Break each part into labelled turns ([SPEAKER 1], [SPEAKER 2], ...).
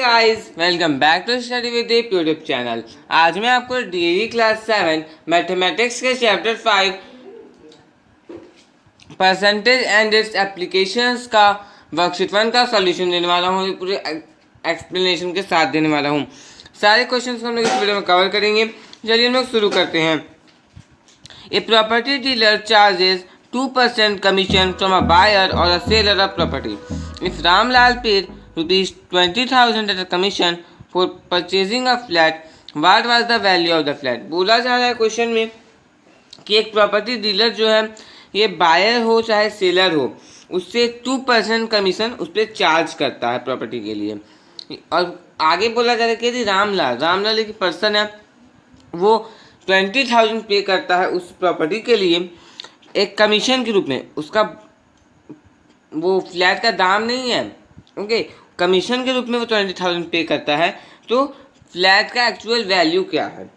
[SPEAKER 1] Guys, welcome back to study with Deep YouTube channel. आज मैं आपको डीएवी क्लास 7 मैथमेटिक्स के chapter 5 percentage and its applications का worksheet 1 का सॉल्यूशन देने वाला हूँ। पूरे एक्सप्लेनेशन के साथ देने वाला हूँ। सारे क्वेश्चंस को हम लोग इस वीडियो में कवर करेंगे। चलिए हम लोग शुरू करते हैं। A property dealer charges 2% commission from a buyer or a seller of property. If Ramlal paid rupees 20,000 as a commission for purchasing a flat, what was the value of the flat? बोला जा रहा है question में कि एक property dealer जो है, ये बायर हो चाहे सेलर हो, उससे 2% कमीशन उस पर चार्ज करता है प्रॉपर्टी के लिए। और आगे बोला जा रहा है कि यदि रामलाल एक पर्सन है, वो 20,000 पे करता है उस प्रॉपर्टी के लिए एक कमीशन के रूप में। उसका वो फ्लैट का दाम नहीं है, ओके, कमीशन के रूप में वो 20,000 पे करता है। तो फ्लैट का एक्चुअल वैल्यू क्या है?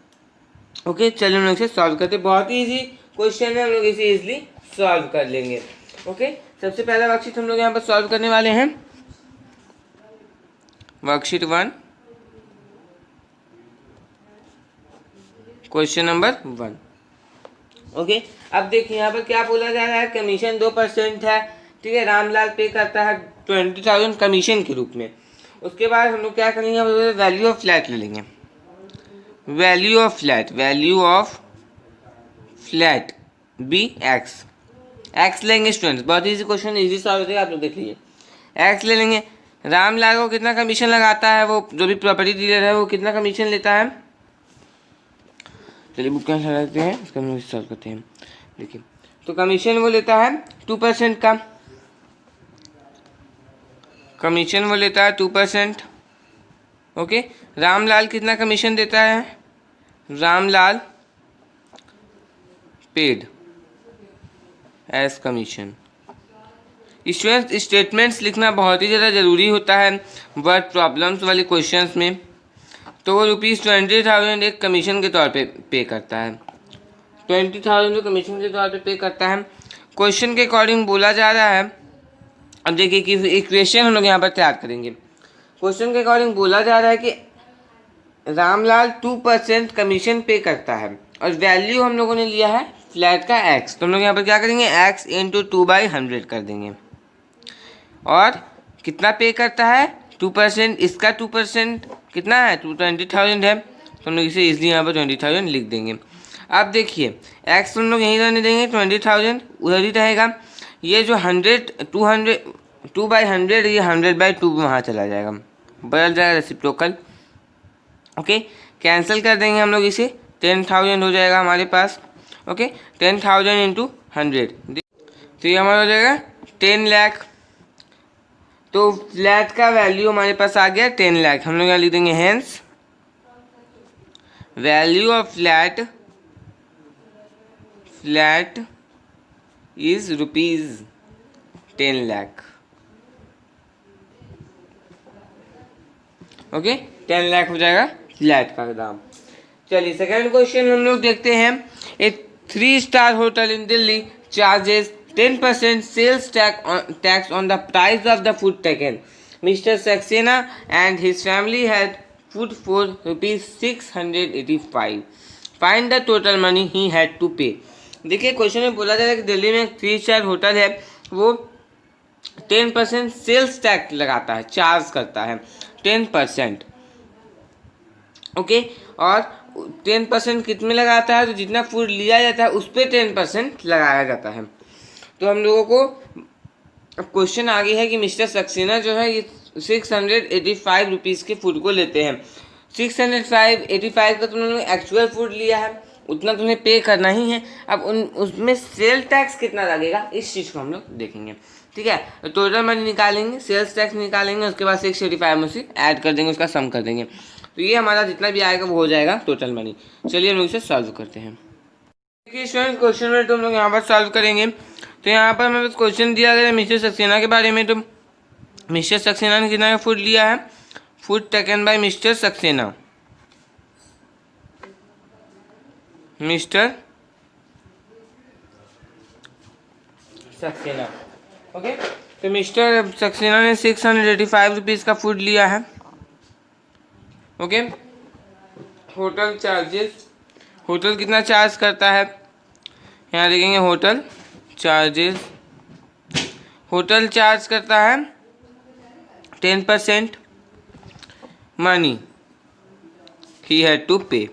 [SPEAKER 1] ओके, चलिए हम लोग इसे सॉल्व करते हैं। बहुत ही ईजी क्वेश्चन है, हम लोग इसे इजीली सॉल्व कर लेंगे। ओके, सबसे पहला वर्कशीट हम लोग यहाँ पर सॉल्व करने वाले हैं। Worksheet 1 question number 1। ओके, अब देखिए यहाँ पर क्या बोला जा रहा है। कमीशन 2% है, ठीक है। रामलाल पे करता है 20,000 कमीशन के रूप में। उसके बाद हम लोग क्या करेंगे, वैल्यू ऑफ फ्लैट ले लेंगे। Value of flat b x लेंगे स्टूडेंट्स। बहुत इजी क्वेश्चन, इजी सॉल्व हो जाएगा, आप लोग देख लीजिए। एक्स ले लेंगे। रामलाल को कितना कमीशन लगाता है, वो जो भी प्रॉपर्टी डीलर है वो कितना कमीशन लेता है। चलिए बुक कैंसिल करते हैं, इसका हम सॉल्व करते हैं। देखिए, तो कमीशन वो लेता है 2% का। कमीशन वो लेता है 2%। ओके, रामलाल कितना कमीशन देता है? Ramlal paid as commission. Statements लिखना बहुत ही ज़्यादा ज़रूरी होता है वर्ड प्रॉब्लम्स वाले क्वेश्चंस में। तो वो ₹20,000 एक कमीशन के तौर पे करता है। 20,000 जो कमीशन के तौर पे करता है। क्वेश्चन के अकॉर्डिंग बोला जा रहा है। अब देखिए कि इक्वेशन हम लोग यहाँ पर तैयार करेंगे। क्वेश्चन के अकॉर्डिंग बोला जा रहा है कि रामलाल 2% कमीशन पे करता है और वैल्यू हम लोगों ने लिया है फ्लैट का एक्स। तो हम लोग यहाँ पर क्या करेंगे, एक्स इंटू 2/100 कर देंगे। और कितना पे करता है? 2%। इसका 2% कितना है? 20,000 है। तो हम लोग इसे इजली यहाँ पर 20,000 लिख देंगे। अब देखिए, एक्स हम लोग यहीं रहने देंगे, 20,000 उधर ही रहेगा। ये जो 2/100 ये 100/2 वहाँ चला जाएगा, बदल जाएगा रेसिप्रोकल। ओके, कैंसिल कर देंगे हम लोग इसे। 10,000 हो जाएगा हमारे पास। ओके, 10,000 इंटू 100, तो ये हमारा हो जाएगा 10 लाख। तो फ्लैट का वैल्यू हमारे पास आ गया 10 लाख। हम लोग यहाँ लिख देंगे hence value of flat is ₹10 lakh. Okay, 10 lakh हो जाएगा फ्लैट का दाम। चलिए सेकंड क्वेश्चन हम लोग देखते हैं। ए 3-star hotel in Delhi charges 10% sales tax on the price of the food taken. Mr. Saxena and his family had food for ₹685. Find the total money he had to pay. देखिए question में बोला जा रहा है कि दिल्ली में एक 3-star होटल है, वो 10% सेल्स टैक्स लगाता है, चार्ज करता है 10%। ओके, और 10% कितने लगाता है? तो जितना फूड लिया जाता है उस पर 10% लगाया जाता है। तो हम लोगों को अब क्वेश्चन आगे है कि मिस्टर सक्सेना जो है ये 685 रुपीज़ के फूड को लेते हैं। 685 का तुमने एक्चुअल फूड लिया है, उतना तुम्हें पे करना ही है। अब उसमें सेल टैक्स कितना लगेगा, इस चीज़ को हम लोग देखेंगे, ठीक है। तो टोटल मनी निकालेंगे, सेल्स टैक्स निकालेंगे, उसके बाद 685 में से ऐड कर देंगे, उसका सम कर देंगे। तो ये हमारा जितना भी आएगा वो हो जाएगा टोटल मनी। चलिए हम लोग इसे सॉल्व करते हैं। देखिए स्टूडेंट, क्वेश्चन में तो हम लोग यहाँ पर सॉल्व करेंगे। तो यहाँ पर हमें क्वेश्चन दिया गया है मिस्टर सक्सेना के बारे में। तो मिस्टर सक्सेना ने कितना फूड लिया है? Food taken by mister Saxena. Okay, तो मिस्टर सक्सेना ने 685 रुपीज़ का फूड लिया है। ओके, होटल चार्जेस, होटल कितना चार्ज करता है, यहाँ देखेंगे होटल चार्जेस, होटल चार्ज करता है 10% मनी ही हैड टू पे।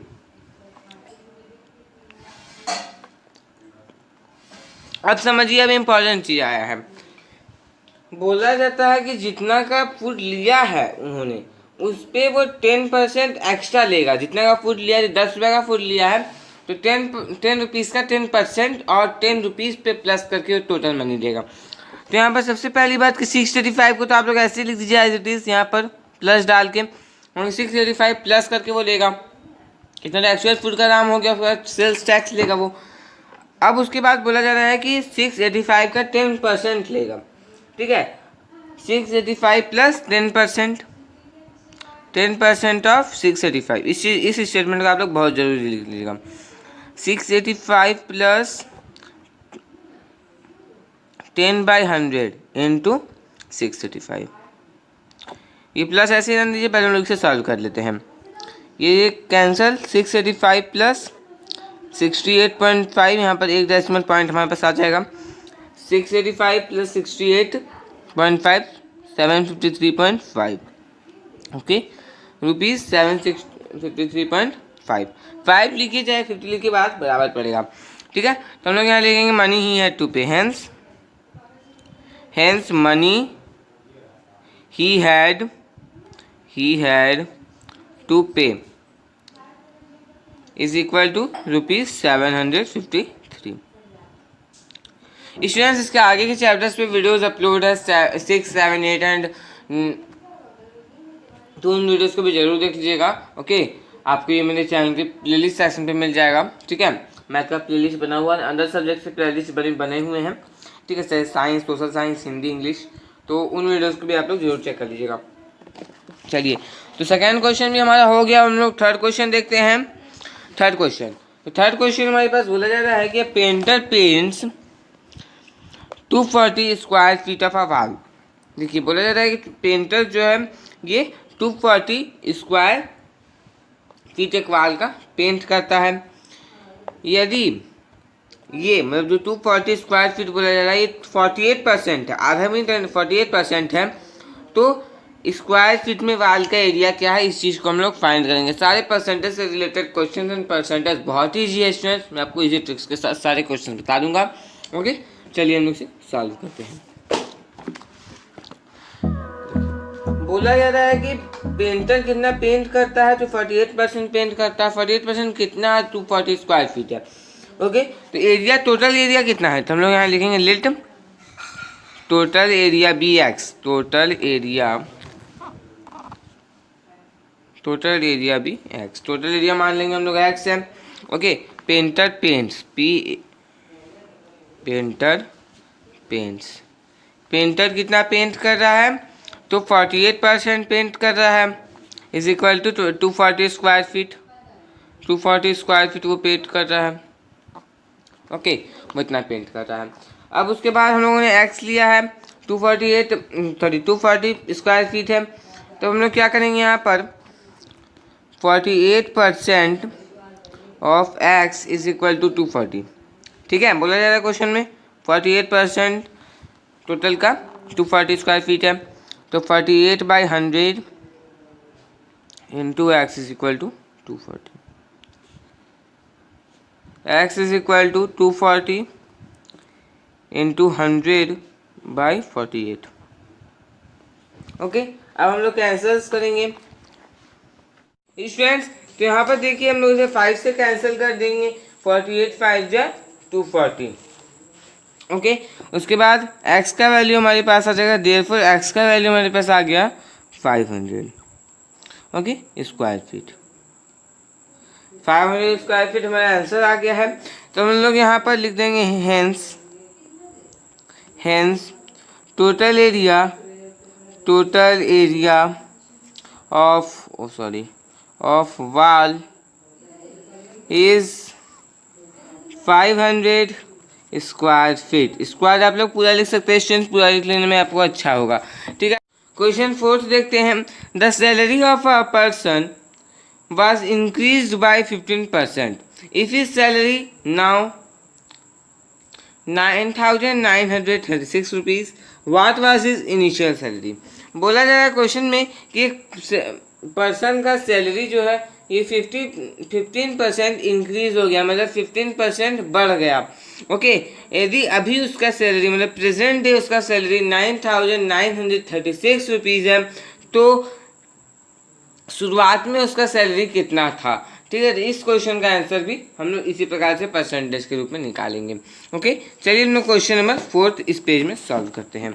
[SPEAKER 1] अब समझिए, अब इम्पोर्टेंट चीज आया है। बोला जाता है कि जितना का फूड लिया है उन्होंने, उस पे वो 10% एक्स्ट्रा लेगा। जितना का फूड लिया है, 10 रुपये का फूड लिया है तो 10 रुपीज़ का 10% और 10 रुपीज़ पे प्लस करके टोटल मनी देगा। तो यहाँ पर सबसे पहली बात कि 635 को तो आप लोग ऐसे लिख दीजिए एज इट इज़, यहाँ पर प्लस डाल के, और 635 प्लस करके वो लेगा कितना, एक्चुअल फूड का दाम हो गया, उसके बाद सेल्स टैक्स लेगा वो। अब उसके बाद बोला जा रहा है कि 685 का 10% लेगा, ठीक है। 685 प्लस 10%, 10% ऑफ 685। इस स्टेटमेंट का आप लोग बहुत जरूरी लिख लीजिएगा। 685 प्लस 10/100 इंटू 685। ये प्लस ऐसे ही रन दीजिए, पहले हम लोग इसे सॉल्व कर लेते हैं। ये कैंसल, 685 प्लस 68.5, यहाँ पर एक डेसिमल पॉइंट हमारे पास आ जाएगा। 685 प्लस 68.5 753.5, ओके, रुपीज़ 753.5। 5 लिखिए चाहे 50 लिखिए, बात बराबर पड़ेगा, ठीक है। तो हम लोग यहाँ लिखेंगे money he had to pay, hence money he had to pay is equal to rupees 753। Students, इसके आगे के चैप्टर्स पे वीडियोस अपलोड है 6, 7, 8 एंड तो उन वीडियोस को भी जरूर देख लीजिएगा, ओके। आपको ये मेरे चैनल के प्लेलिस्ट सेक्शन पे मिल जाएगा, ठीक है। मैथ का प्लेलिस्ट बना हुआ है, अंदर सब्जेक्ट से प्लेलिस्ट बने हुए हैं, ठीक है। Science, social science, Hindi, English, तो उन वीडियोस को भी आप लोग जरूर चेक कर लीजिएगा। चलिए, तो सेकेंड क्वेश्चन भी हमारा हो गया। हम लोग थर्ड क्वेश्चन देखते हैं। थर्ड क्वेश्चन, तो थर्ड क्वेश्चन हमारे पास बोला जा रहा है कि painter paints 240 square feet of a wall. देखिए, बोला जा रहा है कि पेंटर जो है ये 240 स्क्वायर फीट एक वॉल का पेंट करता है। यदि ये मतलब जो 240 स्क्वायर फीट बोला जा रहा है, ये 48% है, आधा भी 48% है, तो स्क्वायर फीट में वाल का एरिया क्या है, इस चीज़ को हम लोग फाइंड करेंगे। सारे परसेंटेज से रिलेटेड क्वेश्चन एंड परसेंटेज बहुत ईजी है स्टूडेंट्स, मैं आपको इजी ट्रिक्स के साथ सारे क्वेश्चन बता दूंगा, ओके। चलिए हम लोग इसे सॉल्व करते हैं। बोला जा रहा है कि पेंटर कितना पेंट करता है, तो 48% पेंट करता है। 48% कितना है, 240 स्क्वायर फीट है, ओके। तो एरिया, टोटल एरिया कितना है, तो हम लोग यहाँ लिखेंगे let total area BX, total area BX, total area मान लेंगे हम लोग X है, ओके। पेंटर पेंट्स, पेंटर कितना पेंट कर रहा है, तो 48% पेंट कर रहा है, is equal to 240 square feet. 240 square feet वो पेंट कर रहा है, ओके, वो इतना पेंट कर रहा है। अब उसके बाद हम लोगों ने X लिया है, 240 स्क्वायर फीट है, तो हम लोग क्या करेंगे यहाँ पर 48% of X is equal to 240, ठीक है। बोला जा रहा है क्वेश्चन में 48% टोटल का 240 स्क्वायर फीट है, तो 48/100 into X is equal to 240। X is equal to 240 into 100/48, okay. अब हम लोग कैंसल्स करेंगे स्टूडेंट्स, तो यहाँ पर देखिए हम लोग इसे 5 से कैंसिल कर देंगे, 48 5 जा 240, ओके। उसके बाद x का वैल्यू हमारे पास आ जाएगा, देयरफॉर x का वैल्यू हमारे पास आ गया 500, okay, square feet. 500 square feet हमारा आंसर आ गया है। तो हम लोग यहाँ पर लिख देंगे hence total area of wall is 500 square feet. Square आप लोग पूरा लिख सकते हैं स्टूडेंट्स, पूरा लिख लेने में आपको अच्छा होगा, ठीक है। क्वेश्चन 4 देखते हैं। The salary of a person was increased by 15%. If his salary now 9,936 rupees, what was his initial salary? बोला जा रहा है क्वेश्चन में कि एक पर्सन का सैलरी जो है ये 15% इंक्रीज हो गया, मतलब 15% बढ़ गया। ओके, यदि अभी उसका सैलरी मतलब प्रेजेंट डे उसका सैलरी 9,936 रुपीज़ है, तो शुरुआत में उसका सैलरी कितना था। ठीक है, तो इस क्वेश्चन का आंसर भी हम लोग इसी प्रकार से परसेंटेज के रूप में निकालेंगे। ओके, चलिए हम लोग क्वेश्चन नंबर 4 इस पेज में सॉल्व करते हैं।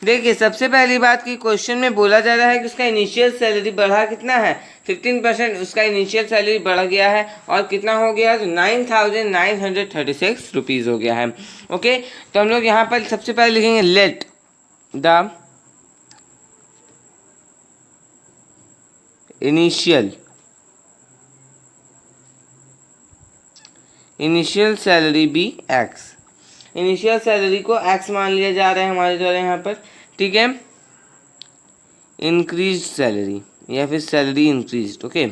[SPEAKER 1] देखिए, सबसे पहली बात कि क्वेश्चन में बोला जा रहा है कि उसका इनिशियल सैलरी बढ़ा कितना है, 15% उसका इनिशियल सैलरी बढ़ गया है और कितना हो गया, तो 9,936 रुपीज़ हो गया है। ओके, तो हम लोग यहाँ पर सबसे पहले लिखेंगे let the initial salary be x. Initial salary को एक्स मान लिया जा रहा है हमारे द्वारा यहाँ पर। ठीक है, इंक्रीज सैलरी या फिर सैलरी इंक्रीज। ओके,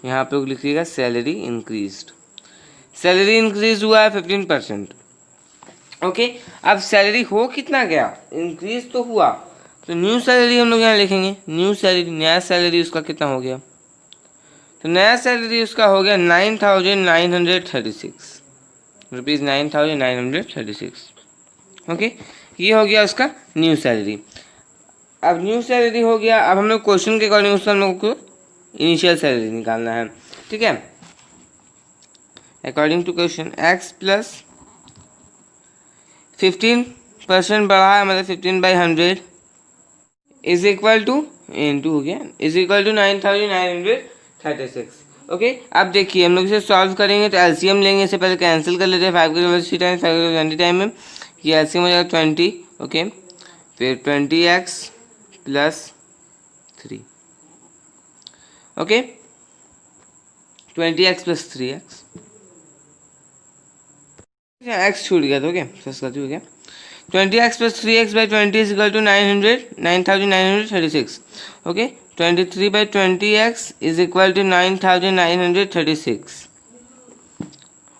[SPEAKER 1] यहाँ पे लिखिएगा सैलरी इंक्रीज। सैलरी इंक्रीज हुआ है 15%। ओके, अब सैलरी हो कितना गया, इंक्रीज तो हुआ, तो न्यू सैलरी हम लोग यहाँ लिखेंगे। न्यू सैलरी, नया सैलरी उसका कितना हो गया, तो नया सैलरी उसका हो गया 9,936 रुपीज़, 9,936। ओके, ये हो गया उसका न्यू सैलरी। अब न्यू सैलरी हो गया, अब हम लोग क्वेश्चन के अकॉर्डिंग उसका हम लोग को इनिशियल सैलरी निकालना है। ठीक है, according to question x plus 15% बढ़ा है, मतलब 15/100 इज इक्वल टू इंटू हो गया इज इक्वल टू 9,936। ओके, अब देखिए हम लोग इसे सॉल्व करेंगे तो एलसीएम लेंगे। इससे पहले कैंसिल कर लेते हैं, 5 के 3 टाइम 5 के 20 टाइम में ये एलसीएम हो जाएगा 20। ओके, फिर 20x plus 3। Okay, 20x plus 3x, x छूट गया था। ओके, गलती हो गया। 20x plus 3x by 20 is equal to 9,936। Okay, 23/20x is equal to 9,936।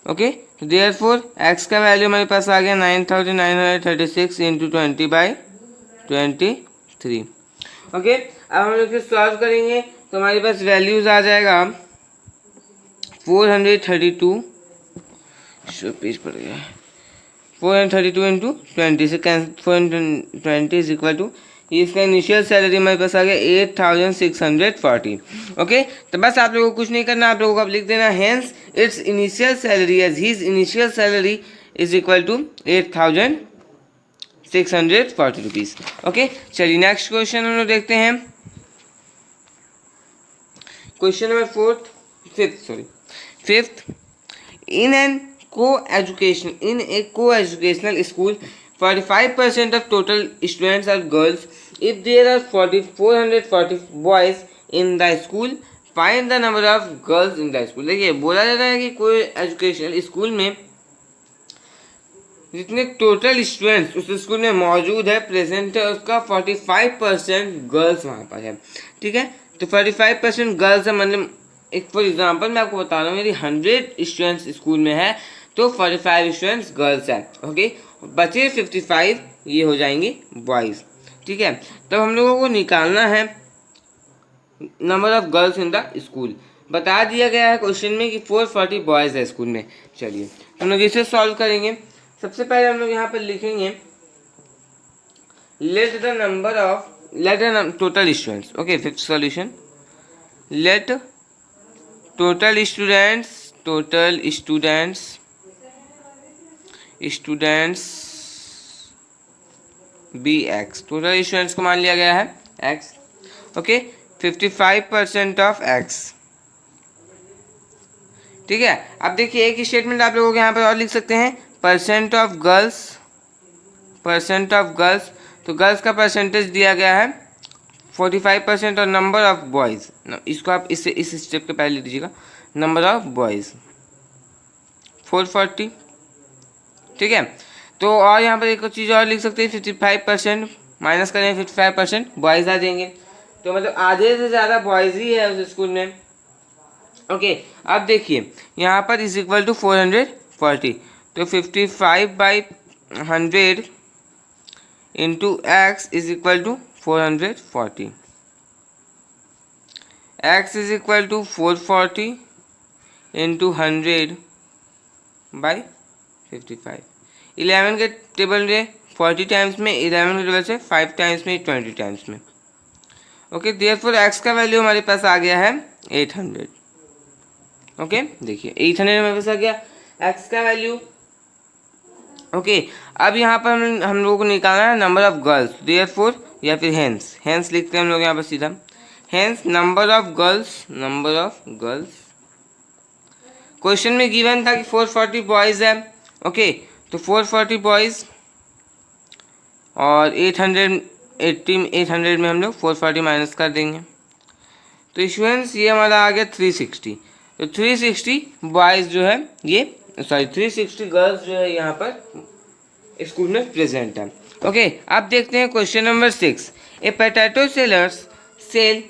[SPEAKER 1] Okay, तो देयरफॉर x का वैल्यू हमारे पास आ गया 9,936 इंटू 20/23। ओके, अब हम लोग सॉल्व करेंगे तो हमारे पास वैल्यूज आ जाएगा 432 पेज पड़ गया 432 इंटू 20 से 420 इज इक्वल टू, इसका इनिशियल सैलरी हमारे पास आ गया 8,640। ओके, तो बस आप लोगों को कुछ नहीं करना, आप लोगों को अब लिख देना hence its initial salary as his initial salary is equal to 8,640 rupees. Okay, चलिए नेक्स्ट क्वेश्चन हम लोग देखते हैं। Question number fifth, in a co-educational school 45% of total students are girls. If there are 440 boys in the school, find the number of girls in the school. देखिए, बोला जाता है कि कोई एजुकेशनल स्कूल में जितने टोटल स्टूडेंट्स उस school में मौजूद है, प्रेजेंट है, उसका 45% गर्ल्स वहाँ पर है। ठीक है, तो 45% गर्ल्स है, मतलब एक फॉर एग्जांपल मैं आपको बता रहा हूँ, यदि 100 स्टूडेंट्स स्कूल में है तो 45 स्टूडेंट्स गर्ल्स हैं। ओके, बचे 55 ये हो जाएंगे बॉयज़। ठीक है, तब हम लोगों को निकालना है number of girls in the school. बता दिया गया है क्वेश्चन में कि 440 बॉयज़ है स्कूल में। चलिए हम लोग इसे सॉल्व करेंगे। सबसे पहले हम लोग यहाँ पर लिखेंगे let the total students. Okay, fifth solution, let total students be x. Total students को मान लिया गया है एक्स। Okay, 55% of x. ठीक है, अब देखिए एक स्टेटमेंट आप लोगों को यहाँ पर और लिख सकते हैं, परसेंट ऑफ गर्ल्स। तो गर्ल्स का परसेंटेज दिया गया है 45% और नंबर ऑफ बॉयज़, इसको आप इस स्टेप के पहले लिख दीजिएगा, नंबर ऑफ बॉयज़ 440। ठीक है, तो और यहाँ पर एक चीज़ और लिख सकते हैं, 55% माइनस करें 55% बॉयज़ आ जाएंगे, तो मतलब आधे से ज़्यादा बॉयज़ ही है उस स्कूल में। ओके अब देखिए यहाँ पर इज इक्वल टू 440, तो 55/100 into x is equal to 440, x is equal to 440 into 100/55। 11 के टेबल में 40 टाइम्स में, 11 के टेबल से 5 टाइम्स में, 20 टाइम्स में। ओके देयरफॉर एक्स का वैल्यू हमारे पास आ गया है 800। ओके देखिए 800 हमारे पास आ गया एक्स का वैल्यू। ओके अब यहाँ पर हम लोगों को निकालना है नंबर ऑफ गर्ल्स, देयरफॉर या फिर हेंस, हेंस लिखते हैं हम लोग यहाँ पर सीधा, hence number of girls, number of girls. Question में गिवन था कि 440 बॉयज़ है। ओके तो 440 बॉयज़ और 800 में हम लोग 440 माइनस कर देंगे, तो स्टूडेंट्स ये हमारा आ गया 360। तो 360 बॉयज़ जो है ये, सॉरी 360 गर्ल्स जो है यहाँ पर स्कूल में प्रेजेंट है। ओके अब देखते हैं question number 6। A potato sellers sell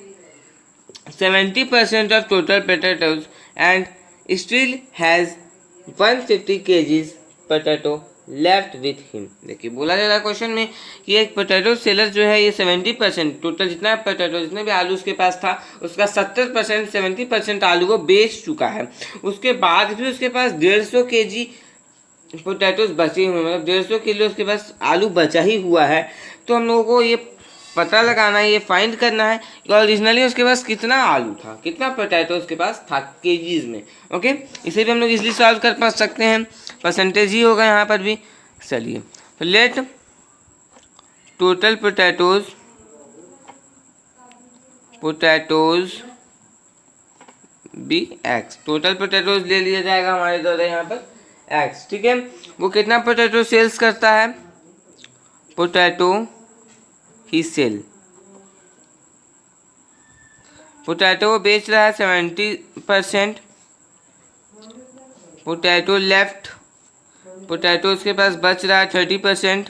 [SPEAKER 1] 70% of total potatoes and still has 150 kgs potato left with him. देखिए बोला जा रहा है क्वेश्चन में कि एक पोटैटो सेलर जो है ये 70% टोटल जितना पोटैटो, जितने भी आलू उसके पास था उसका 70%, 70% आलू को बेच चुका है। उसके बाद भी उसके पास 150 kg पोटैटोज बचे हुए, मतलब 150 किलो उसके पास आलू बचा ही हुआ है। तो हम लोगों को ये पता लगाना है, ये फाइंड करना है कि ओरिजिनली उसके पास कितना आलू था, कितना पोटैटो उसके पास था केजीज में। ओके इसे भी हम लोग इजीली सॉल्व कर पा सकते हैं, परसेंटेज ही होगा यहाँ पर भी। चलिए तो let total potatoes be x, total potatoes ले लिया जाएगा हमारे द्वारा यहाँ पर एक्स। ठीक है वो कितना पोटैटो सेल्स करता है, पोटैटो ही सेल, पोटैटो बेच रहा है 70%, पोटैटो लेफ्ट, पोटैटो उसके पास बच रहा है 30%।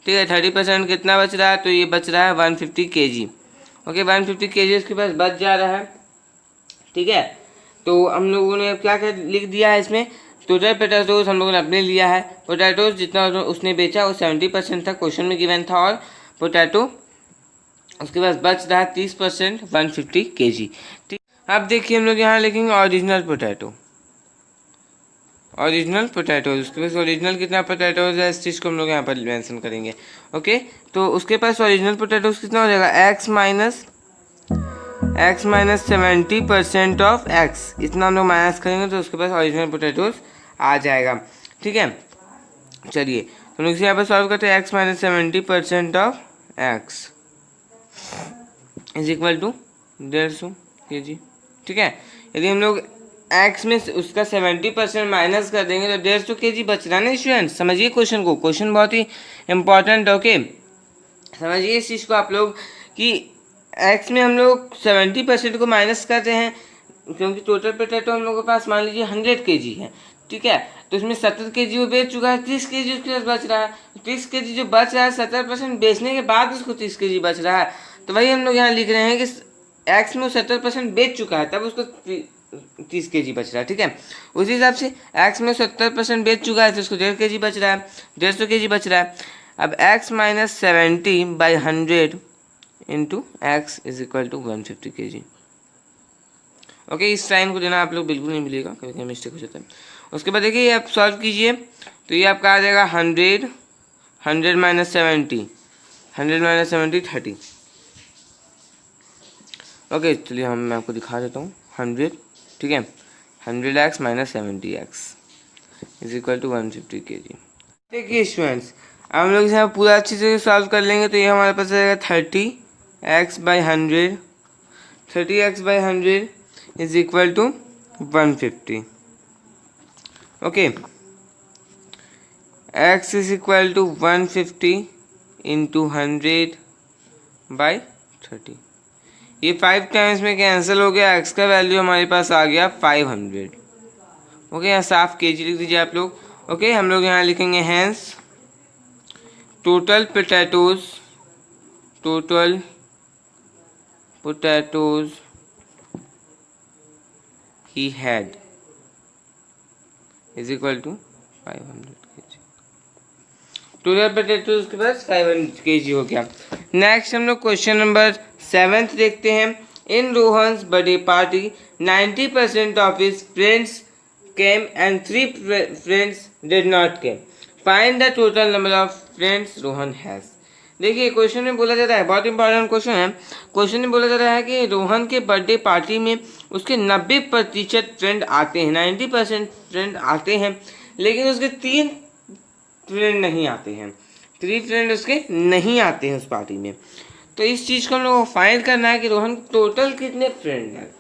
[SPEAKER 1] ठीक है 30% कितना बच रहा है, तो ये बच रहा है 150 kg। ओके 150 kg उसके पास बच जा रहा है। ठीक है तो हम लोगों ने क्या क्या लिख दिया है इसमें, टोटल पोटैटोज हम लोगों ने अपने लिया है, पोटैटोज जितना उसने बेचा वो 70% था, क्वेश्चन में गिवन था, और पोटैटो उसके पास बच रहा है 30%, 150 kg। ठीक अब देखिए हम लोग यहाँ लिखेंगे ओरिजिनल पोटैटो, ओरिजिनल पोटैटोज, उसके पास ओरिजिनल कितना पोटैटोज है इस चीज़ को हम लोग यहाँ पर मेंशन करेंगे। ओके तो उसके पास ओरिजिनल पोटैटोज कितना हो जाएगा, x माइनस 70% ऑफ x, इतना हम लोग माइनस करेंगे तो उसके पास ओरिजिनल पोटैटोज आ जाएगा। ठीक है चलिए तो हम लोग यहाँ पर सॉल्व करते हैं, x minus 70% of x is equal to 150 kg। ठीक है यदि हम लोग x में उसका 70% माइनस कर देंगे तो 150 kg बच रहा है ना स्टूडेंट। समझिए क्वेश्चन को, क्वेश्चन बहुत ही इम्पोर्टेंट। ओके समझिए इस चीज़ को आप लोग कि x में हम लोग 70% को माइनस करते हैं, क्योंकि टोटल पोटैटो हम लोगों के पास मान लीजिए 100 kg है। ठीक है तो उसमें 70 kg वो बेच चुका है, 30 kg उसके पास बच रहा है, 30 kg जो बच रहा है 70% बेचने के बाद उसको 30 kg बच रहा है। तो वही हम लोग यहाँ लिख रहे हैं कि x में वो 70% बेच चुका है तब उसको 30 kg बच रहा है। ठीक है उसी हिसाब से x में 70% बेच चुका है तो उसको 150 kg बच रहा है, 150 kg बच रहा है। अब x minus 70/100 into x is equal to 150 kg। Okay इस साइन को देना आप लोग बिल्कुल नहीं मिलेगा, कभी कभी मिस्टेक हो जाता है। उसके बाद देखिए आप सॉल्व कीजिए तो ये आपका आ जाएगा 100 माइनस 70, 100 माइनस 70 30। ओके चलिए मैं आपको दिखा देता हूँ 100। ठीक है 100x minus 70x is equal to 150 kg। देखिए स्टूडेंट्स हम लोग यहाँ पूरा अच्छी से सॉल्व कर लेंगे तो ये हमारे पास आएगा 30x/100, 30x/100 is equal to 150। Okay x is equal to 150 into 100/30। ये 5 टाइम्स में कैंसिल हो गया, x का वैल्यू हमारे पास आ गया 500। ओके यहाँ साफ kg लिख दीजिए आप लोग। ओके हम लोग यहाँ लिखेंगे hence total potatoes he had is equal to 500 kg। Total potato उसके पास 500 kg हो गया। नेक्स्ट हम लोग क्वेश्चन नंबर 7 देखते हैं। In Rohan's birthday party 90% of his friends came and 3 friends did not came. Find the total number of friends Rohan has. देखिए question में बोला जा रहा है, बहुत इंपॉर्टेंट क्वेश्चन है। क्वेश्चन में बोला जा रहा है कि रोहन के बर्थडे पार्टी में उसके 90% फ्रेंड आते हैं, 90% फ्रेंड आते हैं, लेकिन उसके 3 फ्रेंड नहीं आते हैं, 3 फ्रेंड उसके नहीं आते हैं उस पार्टी में। तो इस चीज़ को हम लोग को फाइंड करना है कि रोहन टोटल कितने फ्रेंड हैं।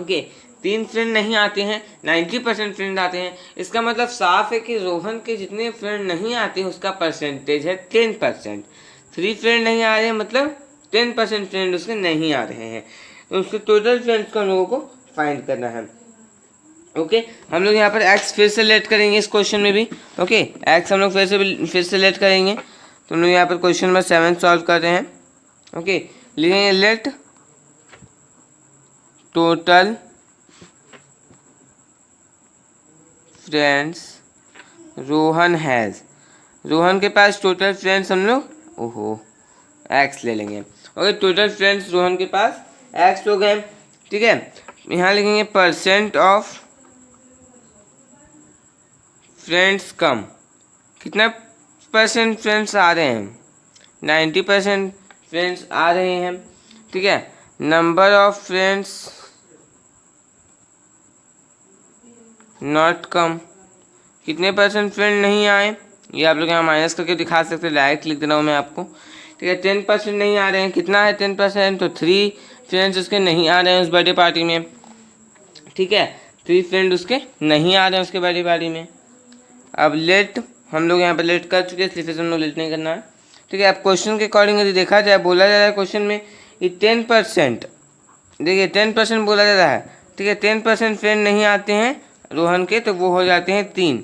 [SPEAKER 1] ओके 3 फ्रेंड नहीं आते हैं, 90% फ्रेंड आते हैं। इसका मतलब साफ है कि रोहन के जितने फ्रेंड नहीं आते हैं उसका परसेंटेज है 10%। 3 फ्रेंड नहीं आ रहे हैं मतलब 10% फ्रेंड उसके नहीं आ रहे हैं। तो उसके टोटल फ्रेंड्स को हम लोगों को फाइंड करना है। ओके हम लोग यहाँ पर एक्स फिर से लेट करेंगे इस क्वेश्चन में भी। ओके एक्स हम लोग फिर से लेट करेंगे। तो हम लोग यहाँ पर क्वेश्चन नंबर 7 सॉल्व कर रहे हैं। ओके लिखेंगे let total friends Rohan has. Rohan के पास टोटल फ्रेंड्स हम लोग एक्स ले लेंगे। ओके टोटल फ्रेंड्स रोहन के पास एक्स हो गए। ठीक है यहाँ लिखेंगे परसेंट ऑफ फ्रेंड्स कम। कितना परसेंट फ्रेंड्स आ रहे हैं, 90% फ्रेंड्स आ रहे हैं। ठीक है number of friends not come. कितने परसेंट फ्रेंड नहीं आए, ये आप लोग यहाँ माइनस करके दिखा सकते हैं, डायरेक्ट लिख दे रहा हूँ मैं आपको। ठीक है 10% नहीं आ रहे हैं। कितना है 10%, तो 3 फ्रेंड्स उसके नहीं आ रहे हैं उस बर्थडे पार्टी में। ठीक है 3 फ्रेंड उसके नहीं आ रहे हैं उसके बर्थडे पार्टी में। अब लेट हम लोग यहाँ पर लेट कर चुके हैं, इसलिए फिर हम लोग लेट नहीं करना है। ठीक है अब क्वेश्चन के अकॉर्डिंग यदि देखा जाए, बोला जा रहा है क्वेश्चन में ये 10%, देखिए 10% बोला जा रहा है। ठीक है 10% फ्रेंड नहीं आते हैं रोहन के, तो वो हो जाते हैं 3।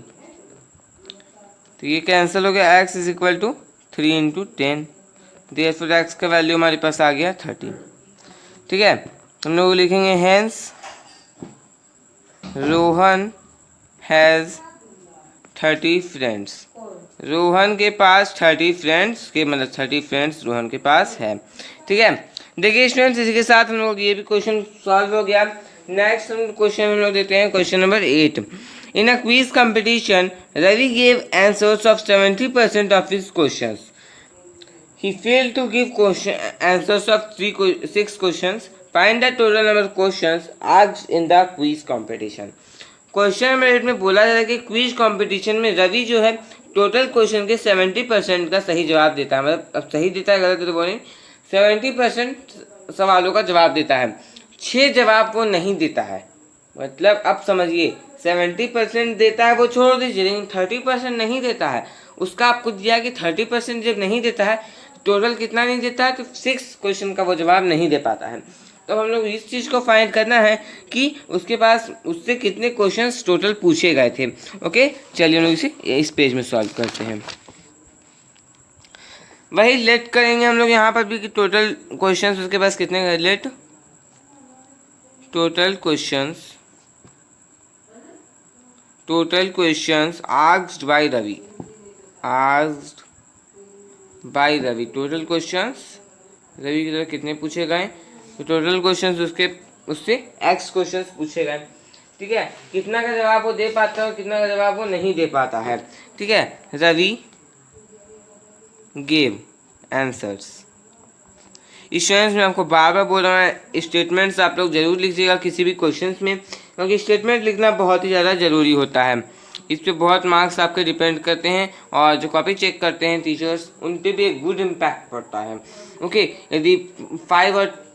[SPEAKER 1] तो ये कैंसिल हो गया, x is equal to 3 × 10। Therefore x का वैल्यू हमारे पास आ गया 30। ठीक है हम लोग लिखेंगे hence Rohan has 30 friends. Rohan के पास 30 फ्रेंड्स के मतलब 30 फ्रेंड्स रोहन के पास है। ठीक है देखिए स्टूडेंट्स इसी के साथ हम लोग ये भी क्वेश्चन सॉल्व हो गया। नेक्स्ट हम क्वेश्चन हम लोग देते हैं question number 8। In a quiz competition Ravi gave answers of 70% of his questions. He failed to give answers of 6 questions. Find the total number of questions asked in the quiz competition. Question number 8 में बोला जा रहा है कि quiz competition में रवि जो है total question के 70% का सही जवाब देता है। मतलब अब सही देता है, गलत तो बोलें, 70% सवालों का जवाब देता है, 6 जवाब वो नहीं देता है। मतलब अब समझिए 70% देता है वो छोड़ दीजिए, लेकिन 30% नहीं देता है। उसका आपको दिया कि 30% जब नहीं देता है टोटल कितना नहीं देता है, तो 6 क्वेश्चन का वो जवाब नहीं दे पाता है। तो हम लोग इस चीज़ को फाइंड करना है कि उसके पास उससे कितने क्वेश्चंस टोटल पूछे गए थे। ओके चलिए हम लोग इसे इस पेज में सॉल्व करते हैं। वही लेट करेंगे हम लोग यहाँ पर भी कि टोटल क्वेश्चंस उसके पास कितने गए। Let total questions asked by Ravi. Total questions Ravi की तरफ कितने पूछे गए, तो टोटल क्वेश्चंस उससे x क्वेश्चंस पूछे गए। ठीक है कितना का जवाब वो दे पाता है और कितना का जवाब वो नहीं दे पाता है। ठीक है रवि गेव आंसर्स। स्टूडेंट्स मैं आपको बार बार बोल रहा हूँ स्टेटमेंट्स आप लोग जरूर लिखिएगा किसी भी क्वेश्चंस में, क्योंकि स्टेटमेंट लिखना बहुत ही ज़्यादा ज़रूरी होता है। इस पे बहुत मार्क्स आपके डिपेंड करते हैं और जो कॉपी चेक करते हैं टीचर्स उन पे भी एक गुड इम्पैक्ट पड़ता है। ओके यदि 5 और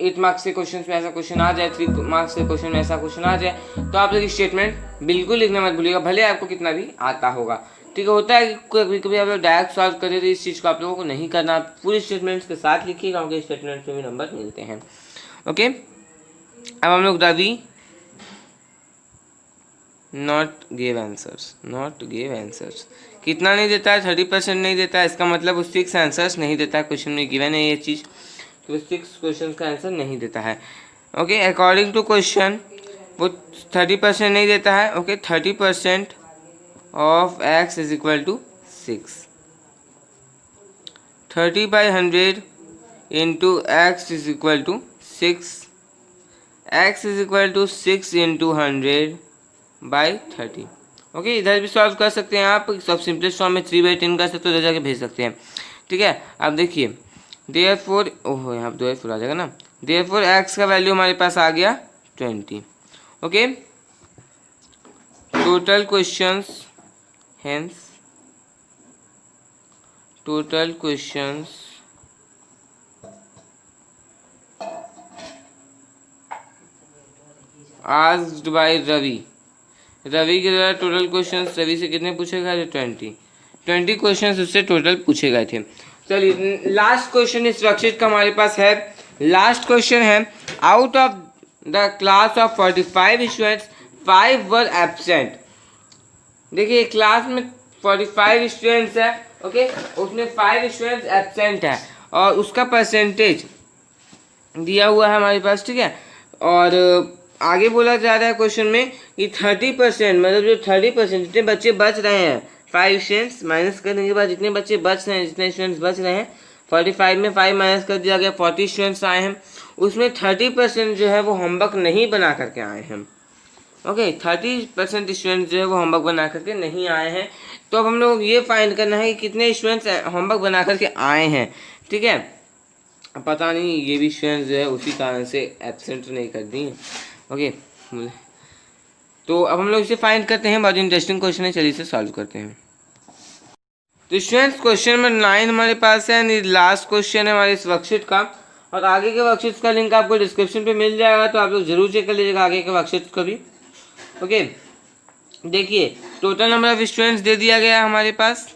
[SPEAKER 1] 8 मार्क्स के क्वेश्चन में ऐसा क्वेश्चन आ जाए, 3 मार्क्स के क्वेश्चन में ऐसा क्वेश्चन आ जाए, तो आप लोग स्टेटमेंट बिल्कुल लिखना मत भूलिएगा, भले आपको कितना भी आता होगा। ठीक है होता है कि कभी कभी आप लोग डायरेक्ट सॉल्व करें, तो इस चीज़ को आप लोगों को नहीं करना, पूरे स्टेटमेंट्स के साथ लिखिए, क्योंकि स्टेटमेंट्स में भी नंबर मिलते हैं। ओके अब हम लोग रवि नॉट गिव आंसर्स कितना नहीं देता है, 30% नहीं देता है। इसका मतलब वो 6 आंसर्स नहीं देता है। क्वेश्चन में गिवन है ये चीज़, तो 6 क्वेश्चन का आंसर नहीं देता है। ओके अकॉर्डिंग टू क्वेश्चन वो 30% नहीं देता है। Okay, 30% of x is equal to 6। 30/100 into x is equal to 6। x is equal to 6 into 100/30। Okay, इधर भी सॉल्व कर सकते हैं आप। सब सिंपलेस्ट फॉर्म में 3/10 कर सकते हो, इधर जाके भेज सकते हैं। ठीक है, अब देखिए देयरफॉर, ओहो यहाँ पर देयरफॉर आ जाएगा ना। देयरफॉर x का वैल्यू हमारे पास आ गया 20। Okay, total questions, hence total questions asked by Ravi. Ravi के द्वारा टोटल क्वेश्चंस, रवि से कितने पूछे गए थे? 20 क्वेश्चंस उससे टोटल पूछे गए थे। चलिए लास्ट क्वेश्चन इस वर्कशीट का हमारे पास है। लास्ट क्वेश्चन है, out of the class of 45 students 5 were absent. देखिए क्लास में 45 स्टूडेंट्स है। ओके, उसमें 5 स्टूडेंट्स एब्सेंट है और उसका परसेंटेज दिया हुआ है हमारे पास। ठीक है, और आगे बोला जा रहा है क्वेश्चन में कि 30%, मतलब जो 30% जितने बच्चे बच रहे हैं, 5 स्टूडेंट्स माइनस करने के बाद जितने बच्चे बच रहे हैं, जितने स्टूडेंट्स बच रहे हैं, 45 में 5 माइनस कर दिया गया, 40 स्टूडेंट्स आए हैं, उसमें 30% जो है वो होमवर्क नहीं बना करके आए हैं। ओके, 30% स्टूडेंट्स जो है वो होमवर्क बना करके नहीं आए हैं। तो अब हम लोग ये फाइंड करना है कि कितने स्टूडेंट्स होमवर्क बना करके आए हैं। ठीक है, पता नहीं ये भी स्टूडेंट्स जो है उसी कारण से एब्सेंट नहीं कर दी हैं। ओके, तो अब हम लोग इसे फाइंड करते हैं। बहुत इंटरेस्टिंग क्वेश्चन है, चलिए इसे सॉल्व करते हैं। तो स्टूडेंट्स क्वेश्चन नंबर 9 हमारे पास है, लास्ट क्वेश्चन है हमारे इस वर्कशीट का, और आगे के वर्कशीट का लिंक आपको डिस्क्रिप्शन पे मिल जाएगा, तो आप लोग जरूर चेक कर लीजिएगा आगे के वर्कशीट को भी। ओके, देखिए total number of students they दिया गया है हमारे पास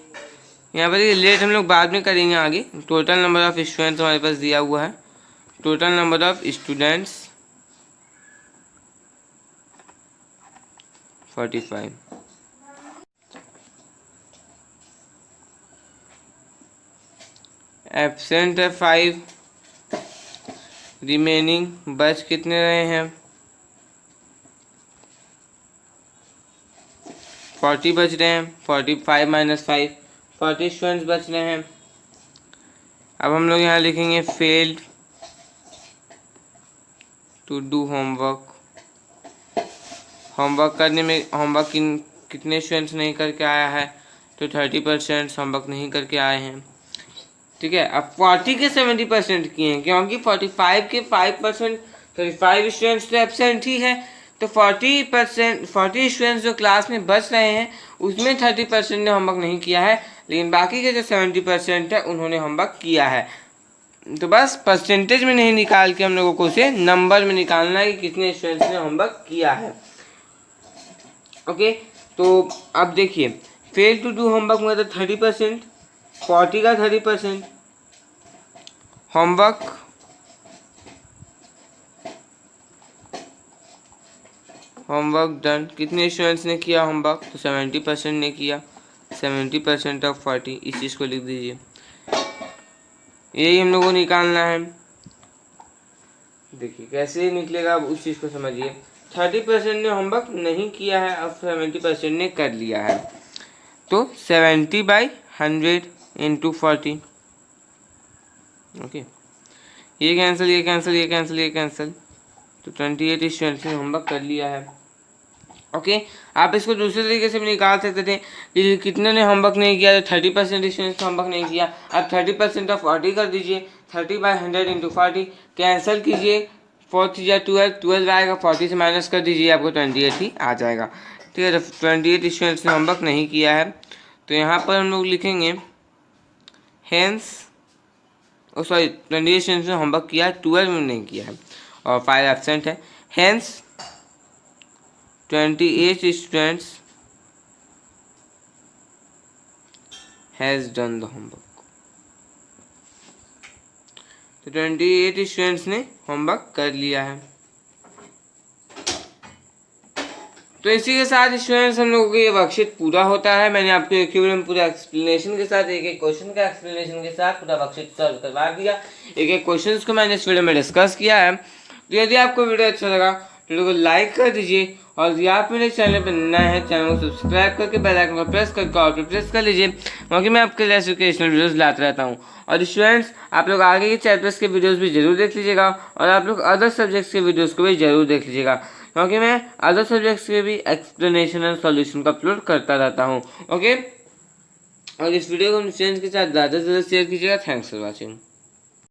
[SPEAKER 1] यहाँ पर। लेट हम लोग बाद में करेंगे आगे। टोटल नंबर ऑफ स्टूडेंट्स हमारे पास दिया हुआ है। Total number of students 45। Absent है 5, रिमेनिंग बच कितने रहे हैं? 40 बच रहे हैं। 45 माइनस 5, 40 स्टूडेंट्स बच रहे हैं। अब हम लोग यहाँ लिखेंगे failed to do homework. Homework करने में होमवर्क कितने स्टूडेंट्स नहीं करके आया है? तो 30% होमवर्क नहीं करके आए हैं। ठीक है, अब 40 के 70% किए हैं, क्योंकि 45 के 5%, 35 स्टूडेंट्स तो एब्सेंट ही है। तो 40 स्टूडेंट्स जो क्लास में बच रहे हैं उसमें 30% ने होमवर्क नहीं किया है, लेकिन बाकी के जो 70% है उन्होंने होमवर्क किया है। तो बस परसेंटेज में नहीं निकाल के हम लोगों को उसे नंबर में निकालना है कि कितने स्टूडेंट्स ने होमवर्क किया है। ओके, तो अब देखिए फेल टू डू होमवर्क मतलब 30%, 40 का 30%। होमवर्क डन, कितने स्टूडेंट्स ने किया होमवर्क? तो 70% ने किया। 70% ऑफ 40, इस चीज़ को लिख दीजिए। यही हम लोगों को निकालना है। देखिए कैसे निकलेगा, अब उस चीज़ को समझिए। 30% ने होमवर्क नहीं किया है, अब 70% ने कर लिया है। तो 70/100 इंटू 40। ओके, ये कैंसिल, ये कैंसिल, ये कैंसिल, ये कैंसिल। तो 28 स्टूडेंट्स ने होमवर्क कर लिया है। ओके, आप इसको दूसरे तरीके से भी निकाल सकते थे कि कितने ने होमवर्क नहीं किया। तो 30% स्टूडेंट्स ने होमवर्क नहीं किया। अब 30% ऑफ 40 कर दीजिए। 30/100 इंटू 40 कैंसिल कीजिए। 4 या 12 आएगा, 40 से माइनस कर दीजिए, आपको 28 ही आ जाएगा। ठीक है, तो 28 स्टूडेंट्स ने होमवर्क नहीं किया है। तो यहाँ पर हम लोग लिखेंगे हेंस, सॉरी 28 स्टूडेंट्स ने होमवर्क किया है, 12 में नहीं किया है और 5 एब्सेंट है। Hence 28 students has done the homework। तो 28 स्टूडेंट्स ने होमवर्क कर लिया है। तो इसी के साथ स्टूडेंट्स हम लोगों को ये वर्कशीट पूरा होता है। मैंने आपको एक ही वीडियो में पूरा एक्सप्लेनेशन के साथ, एक एक क्वेश्चन का एक्सप्लेनेशन के साथ पूरा वर्कशीट सॉल्व करवा दिया। एक एक क्वेश्चन को मैंने इस वीडियो में डिस्कस किया है। तो यदि आपको वीडियो अच्छा लगा वीडियो को लाइक कर दीजिए और यदि आप मेरे चैनल पर नए हैं चैनल को सब्सक्राइब करके बेल आइकन को प्रेस करके ऑल पे प्रेस कर लीजिए, क्योंकि मैं आपके लिए एजुकेशनल वीडियोस लाता रहता हूं। और स्टूडेंट्स, आप लोग आगे के चैप्टर्स के वीडियोस भी जरूर देख लीजिएगा और आप लोग अदर सब्जेक्ट्स के वीडियोस को भी जरूर देख लीजिएगा, क्योंकि मैं अदर सब्जेक्ट्स के भी एक्सप्लेनेशन एंड सॉल्यूशन का अपलोड करता रहता हूँ। ओके, और इस वीडियो को अपने फ्रेंड्स के साथ ज़्यादा से ज़्यादा शेयर कीजिएगा। Thanks for watching.